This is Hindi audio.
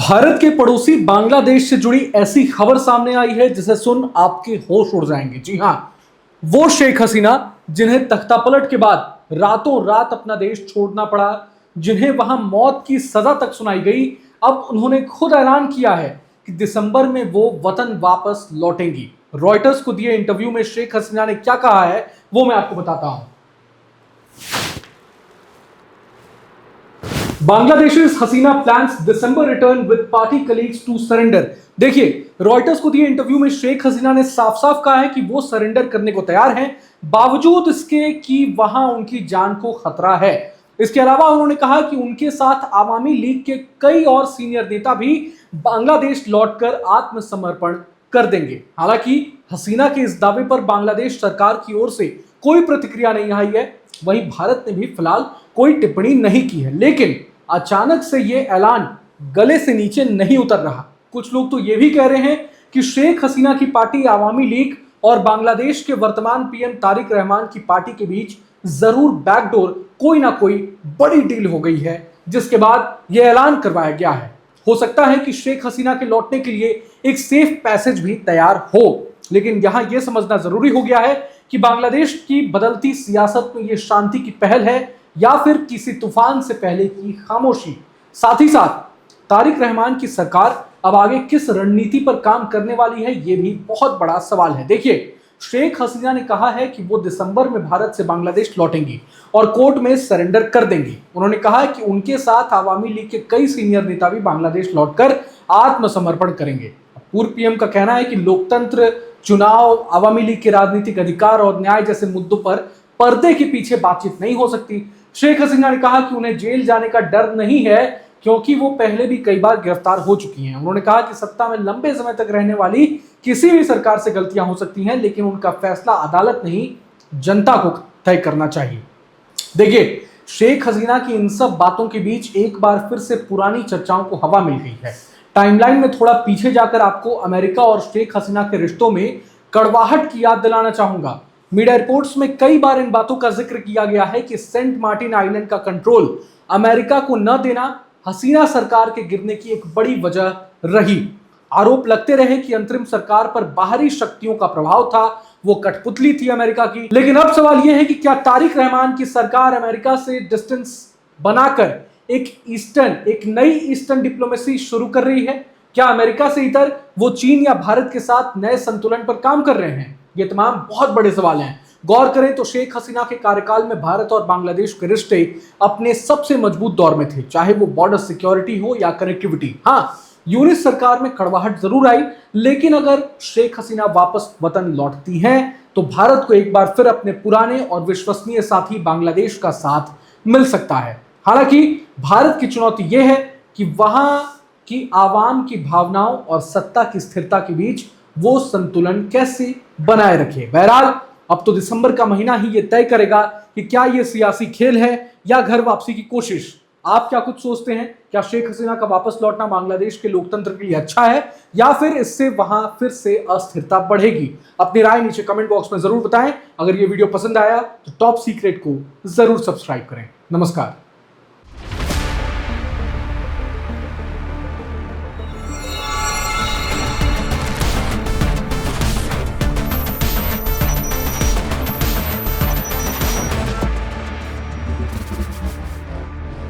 भारत के पड़ोसी बांग्लादेश से जुड़ी ऐसी खबर सामने आई है जिसे सुन आपके होश उड़ जाएंगे। जी हां, वो शेख हसीना जिन्हें तख्तापलट के बाद रातों रात अपना देश छोड़ना पड़ा, जिन्हें वहां मौत की सजा तक सुनाई गई, अब उन्होंने खुद ऐलान किया है कि दिसंबर में वो वतन वापस लौटेंगी। रॉयटर्स को दिए इंटरव्यू में शेख हसीना ने क्या कहा है वो मैं आपको बताता हूं। Bangladesh's Hasina plans December return with party colleagues to surrender. देखिए, रॉयटर्स को दिए इंटरव्यू में शेख हसीना ने साफ साफ कहा है कि वो सरेंडर करने को तैयार हैं, बावजूद इसके कि वहां उनकी जान को खतरा है। इसके अलावा उन्होंने कहा कि उनके साथ आवामी लीग के कई और सीनियर नेता भी बांग्लादेश लौटकर आत्मसमर्पण कर देंगे। हालांकि हसीना के इस दावे पर बांग्लादेश सरकार की ओर से कोई प्रतिक्रिया नहीं आई है। वहीं भारत ने भी फिलहाल कोई टिप्पणी नहीं की है, लेकिन अचानक से यह ऐलान गले से नीचे नहीं उतर रहा। कुछ लोग तो यह भी कह रहे हैं कि शेख हसीना की पार्टी आवामी लीग और बांग्लादेश के वर्तमान पीएम तारिक रहमान की पार्टी के बीच जरूर बैकडोर कोई ना कोई बड़ी डील हो गई है, जिसके बाद यह ऐलान करवाया गया है। हो सकता है कि शेख हसीना के लौटने के लिए एक सेफ पैसेज भी तैयार हो, लेकिन यहां यह समझना जरूरी हो गया है कि बांग्लादेश की बदलती सियासत में यह शांति की पहल है या फिर किसी तूफान से पहले की खामोशी। साथ ही साथ तारिक रहमान की सरकार अब आगे किस रणनीति पर काम करने वाली है, यह भी बहुत बड़ा सवाल है। देखिए, शेख हसीना ने कहा है कि वो दिसंबर में भारत से बांग्लादेश लौटेंगी और कोर्ट में सरेंडर कर देंगी। उन्होंने कहा है कि उनके साथ आवामी लीग के कई सीनियर नेता भी बांग्लादेश लौटकर आत्मसमर्पण करेंगे। पूर्व पीएम का कहना है कि लोकतंत्र, चुनाव, आवामी लीग के राजनीतिक अधिकार और न्याय जैसे मुद्दों पर पर्दे के पीछे बातचीत नहीं हो सकती। शेख हसीना ने कहा कि उन्हें जेल जाने का डर नहीं है, क्योंकि वो पहले भी कई बार गिरफ्तार हो चुकी हैं। उन्होंने कहा कि सत्ता में लंबे समय तक रहने वाली किसी भी सरकार से गलतियां हो सकती हैं, लेकिन उनका फैसला अदालत नहीं, जनता को तय करना चाहिए। देखिए, शेख हसीना की इन सब बातों के बीच एक बार फिर से पुरानी चर्चाओं को हवा मिल गई है। टाइमलाइन में थोड़ा पीछे जाकर आपको अमेरिका और शेख हसीना के रिश्तों में कड़वाहट की याद दिलाना चाहूंगा। मीडिया रिपोर्ट्स में कई बार इन बातों का जिक्र किया गया है कि सेंट मार्टिन आइलैंड का कंट्रोल अमेरिका को न देना हसीना सरकार के गिरने की एक बड़ी वजह रही। आरोप लगते रहे कि अंतरिम सरकार पर बाहरी शक्तियों का प्रभाव था, वो कठपुतली थी अमेरिका की। लेकिन अब सवाल यह है कि क्या तारिक रहमान की सरकार अमेरिका से डिस्टेंस बनाकर एक नई ईस्टर्न डिप्लोमेसी शुरू कर रही है? क्या अमेरिका से इतर वो चीन या भारत के साथ नए संतुलन पर काम कर रहे हैं? ये तमाम बहुत बड़े सवाल हैं। गौर करें तो शेख हसीना के कार्यकाल में भारत और बांग्लादेश के रिश्ते अपने सबसे मजबूत दौर में थे, चाहे वो बॉर्डर सिक्योरिटी हो या कनेक्टिविटी। हाँ, यूनिस सरकार में कड़वाहट जरूर आई, लेकिन अगर शेख हसीना वापस वतन लौटती हैं तो भारत को एक बार फिर अपने पुराने और विश्वसनीय साथी बांग्लादेश का साथ मिल सकता है। हालांकि भारत की चुनौती यह है कि वहां की आवाम की भावनाओं और सत्ता की स्थिरता के बीच वो संतुलन कैसे बनाए रखे। बहरहाल, अब तो दिसंबर का महीना ही ये तय करेगा कि क्या ये सियासी खेल है या घर वापसी की कोशिश। आप क्या कुछ सोचते हैं? क्या शेख हसीना का वापस लौटना बांग्लादेश के लोकतंत्र के लिए अच्छा है या फिर इससे वहां फिर से अस्थिरता बढ़ेगी? अपनी राय नीचे कमेंट बॉक्स में जरूर बताएं। अगर ये वीडियो पसंद आया तो टॉप सीक्रेट को जरूर सब्सक्राइब करें। नमस्कार।